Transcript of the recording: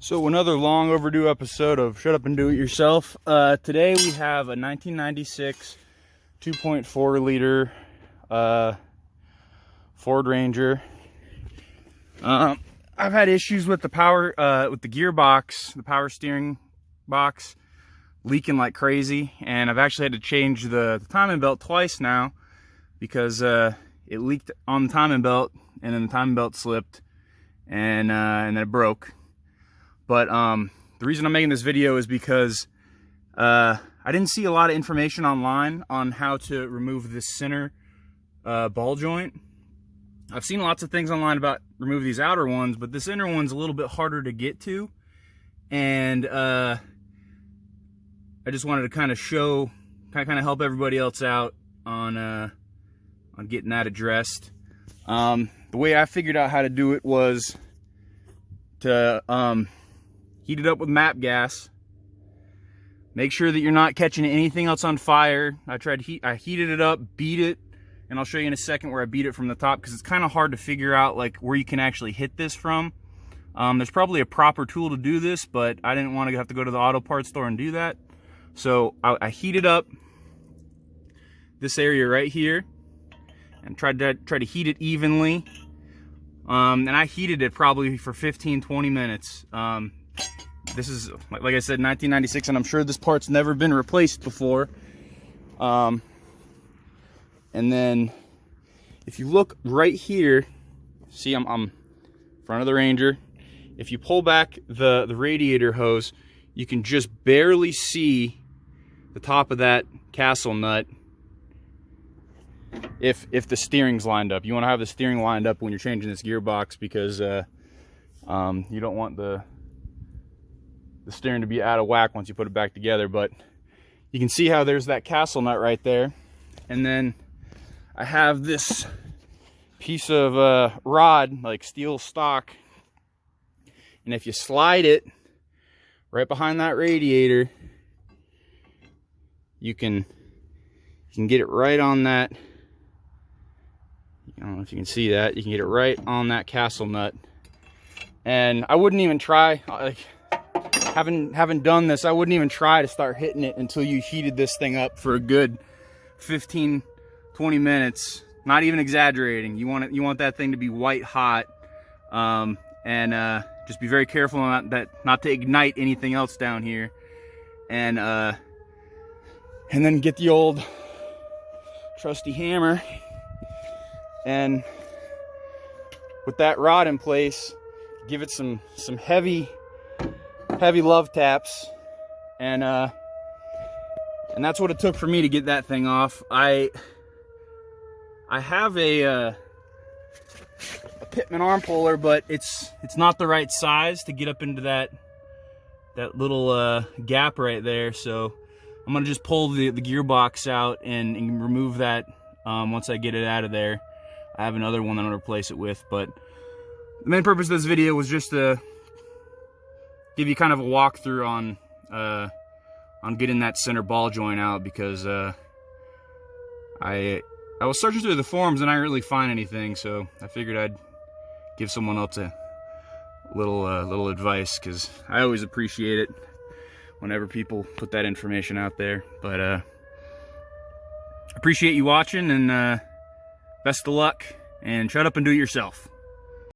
So another long overdue episode of Shut Up and Do It Yourself. Today we have a 1996 2.4 liter Ford Ranger. I've had issues with the power, with the gearbox, the power steering box leaking like crazy, and I've actually had to change the timing belt twice now because it leaked on the timing belt, and then the timing belt slipped, and then it broke. But the reason I'm making this video is because I didn't see a lot of information online on how to remove this center ball joint. I've seen lots of things online about remove these outer ones, but this inner one's a little bit harder to get to. And I just wanted to kind of show, kind of help everybody else out on getting that addressed. The way I figured out how to do it was to heat it up with MAP gas. Make sure that you're not catching anything else on fire. I heated it up, beat it, and I'll show you in a second where I beat it from the top, because it's kind of hard to figure out like where you can actually hit this from. There's probably a proper tool to do this, but I didn't want to have to go to the auto parts store and do that. So I heated up this area right here and tried to heat it evenly. And I heated it probably for 15-20 minutes. This is, like I said, 1996, and I'm sure this part's never been replaced before. And then if you look right here, see I'm in front of the Ranger. If you pull back the radiator hose, you can just barely see the top of that castle nut if the steering's lined up. You want to have the steering lined up when you're changing this gearbox, because you don't want the steering to be out of whack once you put it back together. But you can see how there's that castle nut right there. And then I have this piece of rod, like steel stock, and if you slide it right behind that radiator, you can get it right on that. I don't know if you can see that. You can get it right on that castle nut. And I wouldn't even try, like, having done this, I wouldn't even try to start hitting it until you heated this thing up for a good 15-20 minutes. Not even exaggerating. You want that thing to be white hot, and just be very careful not to ignite anything else down here. And then get the old trusty hammer, and with that rod in place, give it some heavy love taps, and that's what it took for me to get that thing off. I have a pitman arm puller, but it's not the right size to get up into that little gap right there. So I'm gonna just pull the gearbox out and remove that once I get it out of there. I have another one that I'm gonna replace it with, but the main purpose of this video was just to give you kind of a walkthrough on getting that center ball joint out, because I was searching through the forums and I didn't really find anything, so I figured I'd give someone else a little advice, because I always appreciate it whenever people put that information out there. But appreciate you watching, and best of luck, and shut up and do it yourself.